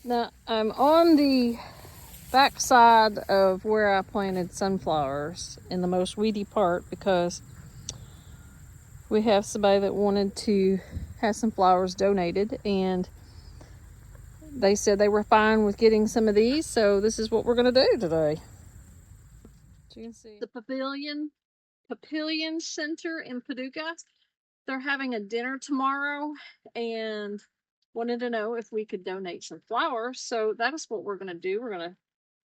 Now I'm on the back side of where I planted sunflowers in the most weedy part because we have somebody that wanted to have some flowers donated, and they said they were fine with getting some of these, so this is what we're going to do today. As you can see, the Papillion Center in Paducah, they're having a dinner tomorrow and wanted to know if we could donate some flowers. So that is what we're going to do. We're going to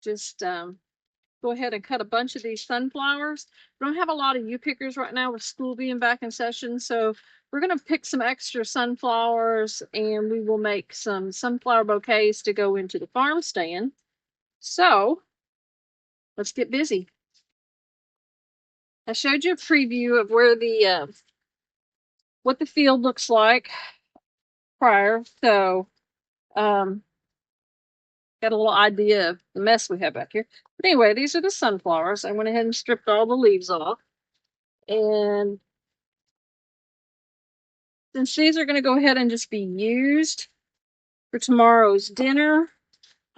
just go ahead and cut a bunch of these sunflowers. We don't have a lot of U-pickers right now with school being back in session, so we're going to pick some extra sunflowers and we will make some sunflower bouquets to go into the farm stand. So let's get busy. I showed you a preview of where the what the field looks like prior, so got a little idea of the mess we have back here. But anyway, these are the sunflowers. I went ahead and stripped all the leaves off, and since these are going to go ahead and just be used for tomorrow's dinner,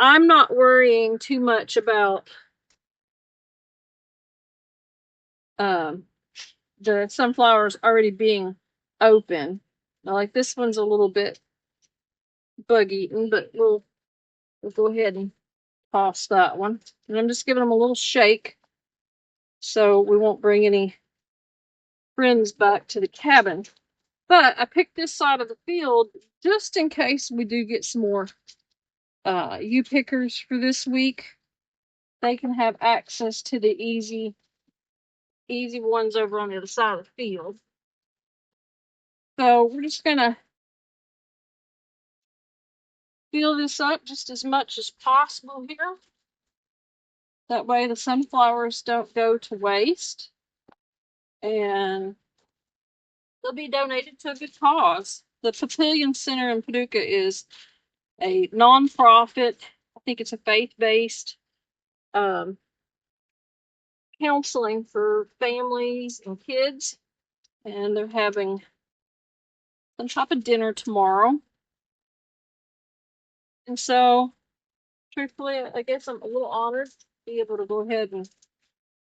I'm not worrying too much about the sunflowers already being open. Now, like this one's a little bit bug eaten, but we'll go ahead and toss that one. And I'm just giving them a little shake so we won't bring any friends back to the cabin. But I picked this side of the field just in case we do get some more U-pickers for this week. They can have access to the easy ones over on the other side of the field. So we're just gonna fill this up just as much as possible here. That way the sunflowers don't go to waste, and they'll be donated to a good cause. The Papillion Center in Paducah is a non-profit. I think it's a faith-based counseling for families and kids, and they're having some type of dinner tomorrow. And so, truthfully, I guess I'm a little honored to be able to go ahead and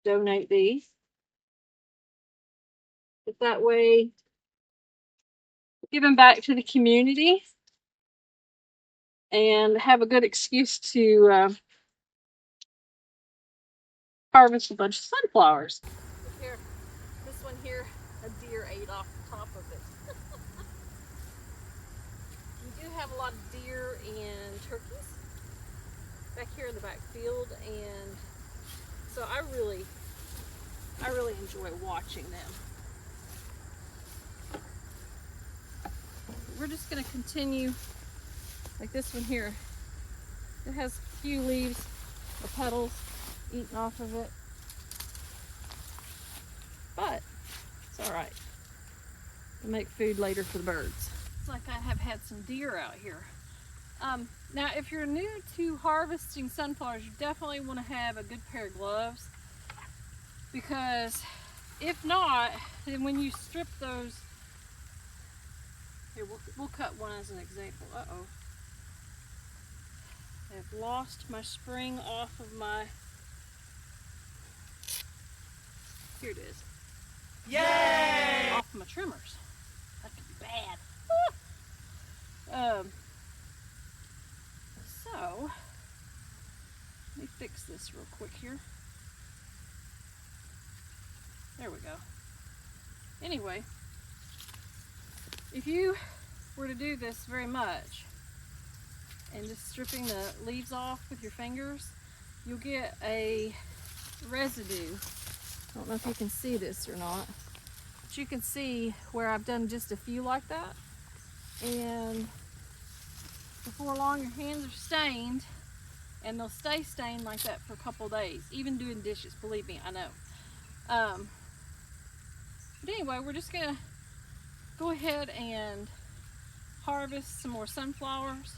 donate these. But that way, giving back to the community and have a good excuse to harvest a bunch of sunflowers. Here, this one here, a deer ate off the top of it. We do have a lot of deer and turkeys back here in the back field, and so I really enjoy watching them. We're just going to continue, like this one here. It has a few leaves or petals eaten off of it, but it's all right. We'll make food later for the birds. It's like I have had some deer out here. Now, if you're new to harvesting sunflowers, you definitely want to have a good pair of gloves, because if not, then when you strip those, here we'll cut one as an example. Uh-oh. I've lost my spring off of my, here it is. Yay! Off my trimmers. That could be bad. So, let me fix this real quick here. There we go. Anyway, if you were to do this very much and just stripping the leaves off with your fingers, you'll get a residue. I don't know if you can see this or not, but you can see where I've done just a few like that, and before long your hands are stained, and they'll stay stained like that for a couple days, even doing dishes. Believe me, I know. But anyway, we're just gonna go ahead and harvest some more sunflowers.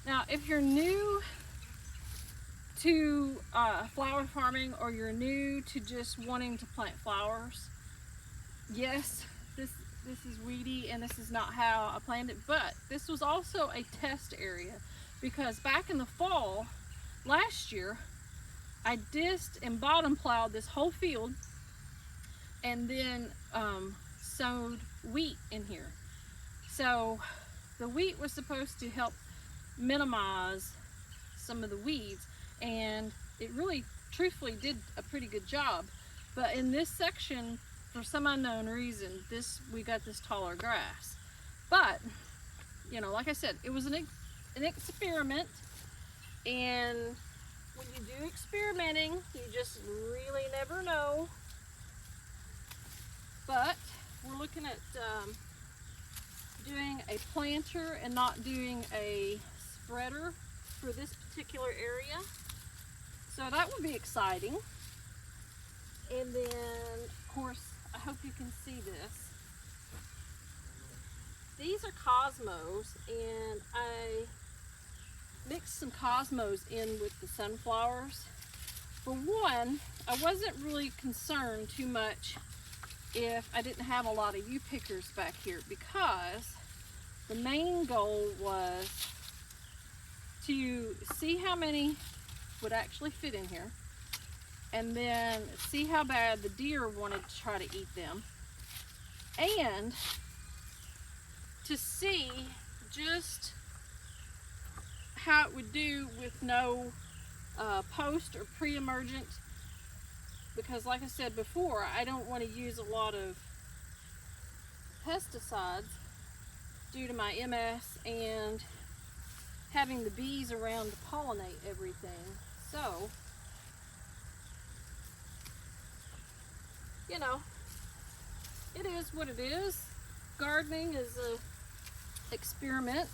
Now, if you're new to flower farming, or you're new to just wanting to plant flowers, yes, this is weedy and this is not how I planned it, but this was also a test area because back in the fall last year, I disced and bottom plowed this whole field and then sowed wheat in here. So the wheat was supposed to help minimize some of the weeds, and it really truthfully did a pretty good job. But in this section, for some unknown reason, we got this taller grass. But you know, like I said, it was an experiment, and when you do experimenting, you just really never know. But we're looking at doing a planter and not doing a spreader for this particular area. So that would be exciting. And then, of course, I hope you can see this. These are Cosmos, and I mixed some Cosmos in with the sunflowers. For one, I wasn't really concerned too much if I didn't have a lot of U-pickers back here, because the main goal was to see how many would actually fit in here, and then see how bad the deer wanted to try to eat them, and to see just how it would do with no post or pre-emergent, because like I said before, I don't want to use a lot of pesticides due to my MS and having the bees around to pollinate everything. So, you know, it is what it is. Gardening is a experiment.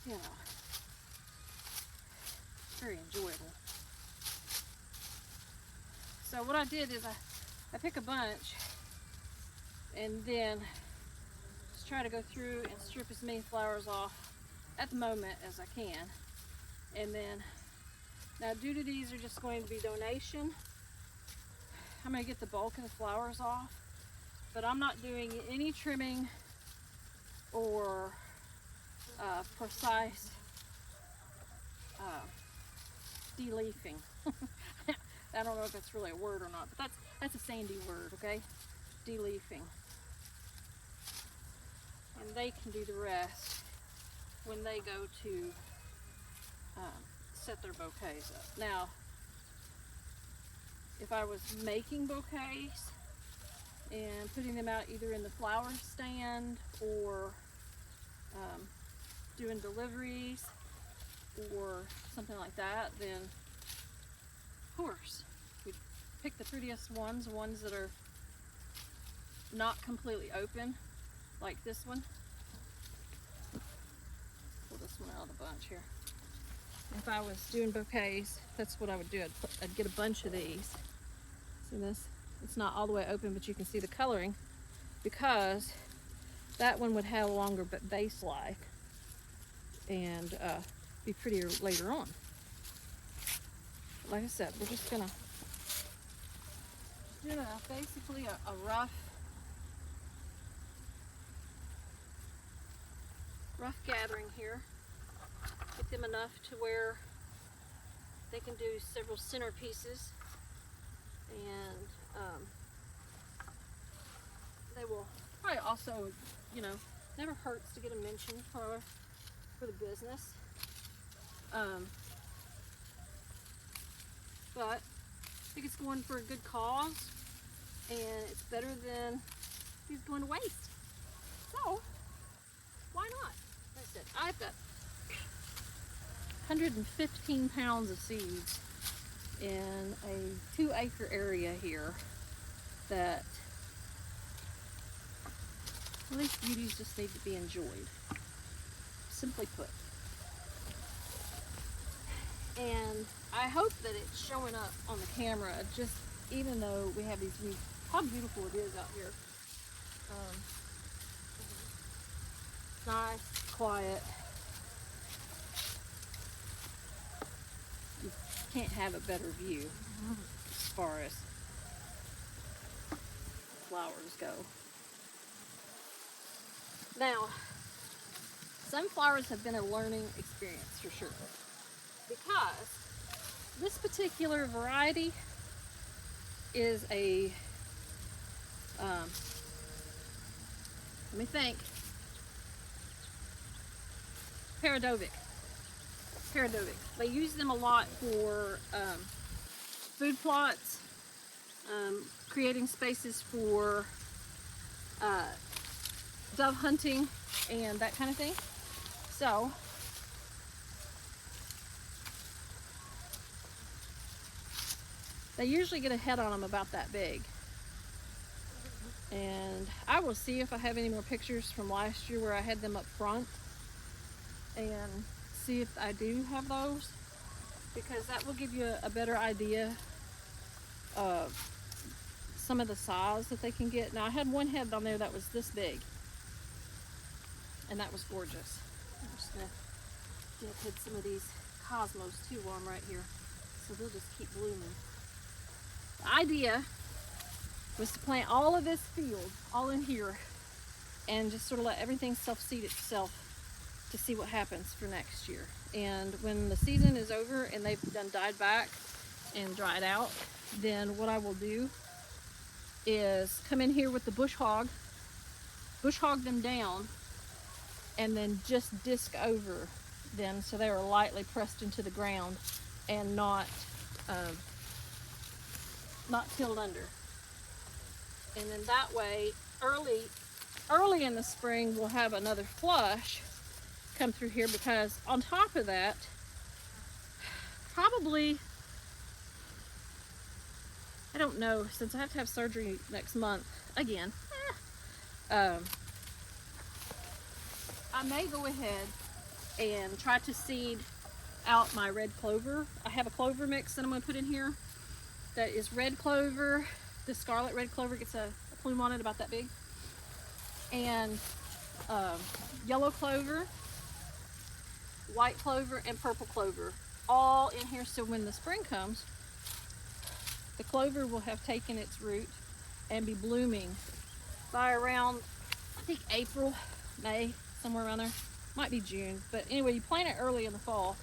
You know, very enjoyable. So what I did is I pick a bunch and then just try to go through and strip as many flowers off at the moment as I can. And then, now due to these are just going to be donation, I'm going to get the bulk of the flowers off, but I'm not doing any trimming or precise de-leafing. I don't know if that's really a word or not, but that's a Sandy word, okay? De-leafing. And they can do the rest when they go to set their bouquets up. Now, if I was making bouquets and putting them out either in the flower stand or doing deliveries or something like that, then of course we pick the prettiest ones that are not completely open, like this one. Pull this one out of the bunch here. If I was doing bouquets, that's what I would do. I'd get a bunch of these. See this? It's not all the way open, but you can see the coloring, because that one would have a longer base life and be prettier later on. Like I said, we're just gonna do basically a rough gathering here. Get them enough to where they can do several centerpieces, and they will probably also, you know, never hurts to get a mention for the business. But I think it's going for a good cause, and it's better than these going to waste. So why not? Like I said, I've got 115 pounds of seeds in a 2-acre area here that, well, these beauties just need to be enjoyed, simply put. And I hope that it's showing up on the camera, just even though we have these weeds, how beautiful it is out here. Nice, quiet. can't have a better view as far as flowers go. Now, sunflowers have been a learning experience for sure, because this particular variety is a, let me think, Paradovic. They use them a lot for food plots, creating spaces for dove hunting and that kind of thing. So they usually get a head on them about that big. And I will see if I have any more pictures from last year where I had them up front, and see if I do have those, because that will give you a better idea of some of the size that they can get. Now, I had one head on there that was this big, and that was gorgeous. I'm just gonna hit some of these cosmos too while I'm right here, so they'll just keep blooming. The idea was to plant all of this field all in here and just sort of let everything self-seed itself to see what happens for next year. And when the season is over and they've done died back and dried out, then what I will do is come in here with the bush hog them down, and then just disc over them so they are lightly pressed into the ground and not tilled under. And then that way, early in the spring, we'll have another flush come through here, because on top of that, probably, I don't know, since I have to have surgery next month again, I may go ahead and try to seed out my red clover. I have a clover mix that I'm going to put in here that is red clover. The scarlet red clover gets a plume on it about that big, and yellow clover, white clover, and purple clover, all in here. So when the spring comes, the clover will have taken its root and be blooming by around, I think, April, May, somewhere around there. Might be June, but anyway, you plant it early in the fall.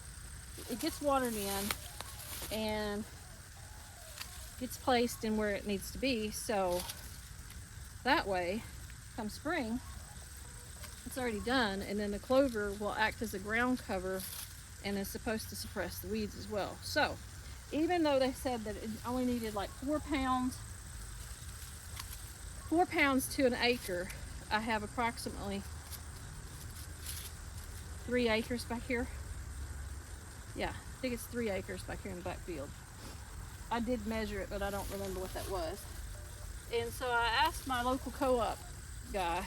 It gets watered in and gets placed in where it needs to be, so that way, come spring, it's already done, and then the clover will act as a ground cover and is supposed to suppress the weeds as well. So even though they said that it only needed like 4 pounds to an acre, I have approximately 3 acres back here. Yeah, I think it's 3 acres back here in the back field. I did measure it, but I don't remember what that was. And so I asked my local co-op guy,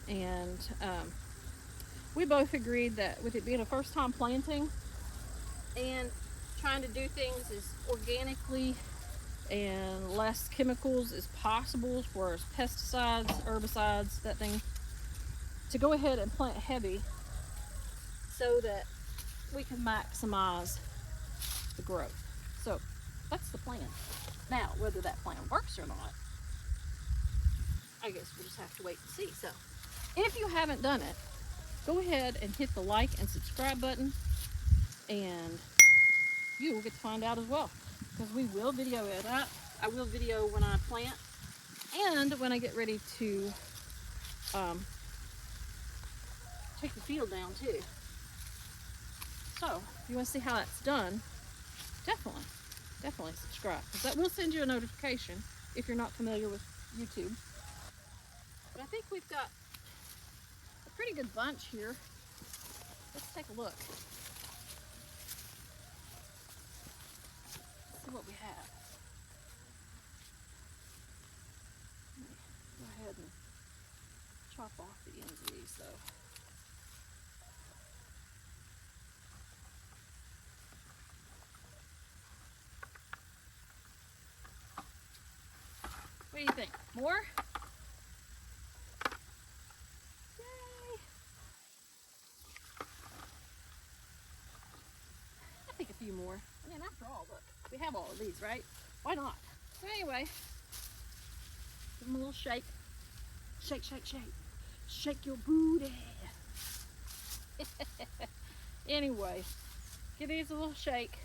and we both agreed that with it being a first time planting and trying to do things as organically and less chemicals as possible, as far as pesticides, herbicides, that thing, to go ahead and plant heavy so that we can maximize the growth. So that's the plan. Now, whether that plan works or not, I guess we'll just have to wait and see. So if you haven't done it, go ahead and hit the like and subscribe button, and you will get to find out as well, because we will video it up. I will video when I plant and when I get ready to take the field down too. So if you want to see how that's done, definitely subscribe, because that will send you a notification if you're not familiar with YouTube. But I think we've got a pretty good bunch here. Let's take a look. Let's see what we have. Go ahead and chop off the ends of these though. What do you think? More? Yay! I think a few more. And after all, look, we have all of these, right? Why not? So anyway, give them a little shake. Shake, shake, shake. Shake your booty. Anyway, give these a little shake.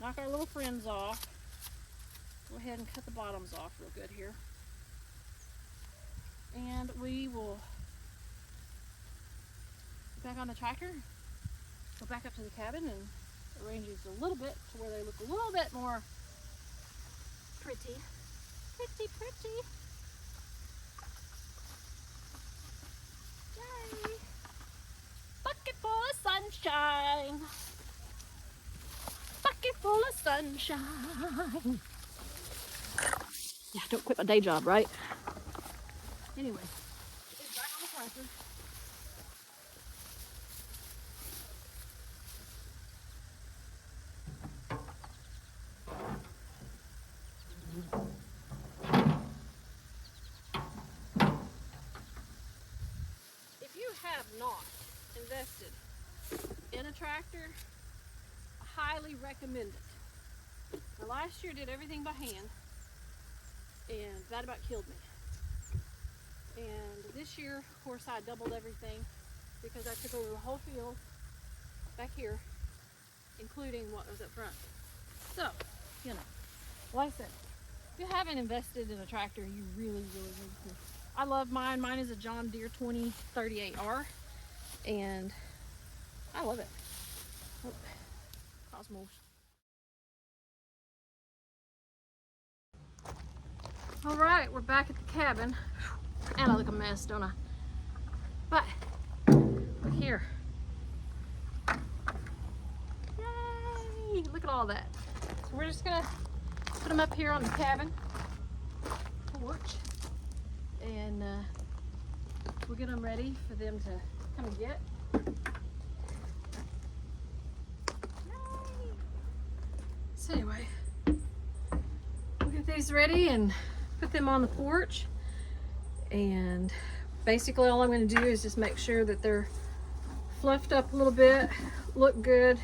Knock our little friends off. Go ahead and cut the bottoms off real good here. And we will get back on the tractor, go back up to the cabin and arrange these a little bit to where they look a little bit more pretty. Pretty, pretty. Yay! Bucket full of sunshine. Bucket full of sunshine. Yeah, don't quit my day job, right? Anyway, it's back on the tractor. If you have not invested in a tractor, I highly recommend it. Now, last year I did everything by hand, and that about killed me. And this year, of course, I doubled everything because I took over the whole field back here, including what was up front. So, you know, like I said, if you haven't invested in a tractor, you really, really need to. I love mine. Mine is a John Deere 2038R, and I love it. Oh, Cosmos. All right, we're back at the cabin. And I look a mess, don't I? But look here. Yay! Look at all that. So we're just gonna put them up here on the cabin porch, and we'll get them ready for them to come and get. Yay! So anyway, we'll get these ready and put them on the porch. And basically all I'm going to do is just make sure that they're fluffed up a little bit, look good.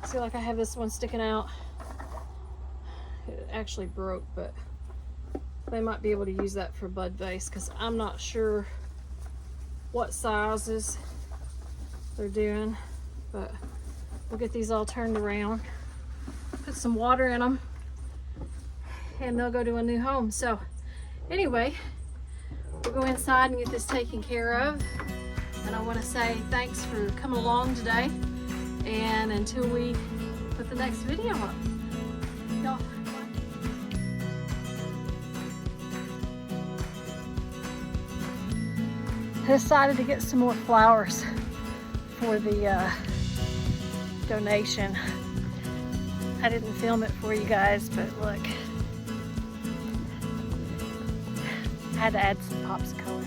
See, like I have this one sticking out. It actually broke, but they might be able to use that for bud vase because I'm not sure what sizes they're doing, but we'll get these all turned around, put some water in them, and they'll go to a new home. So anyway, we'll go inside and get this taken care of. And I want to say thanks for coming along today. And until we put the next video up, y'all. I decided to get some more flowers for the donation. I didn't film it for you guys, but look. I had to add some pops of color.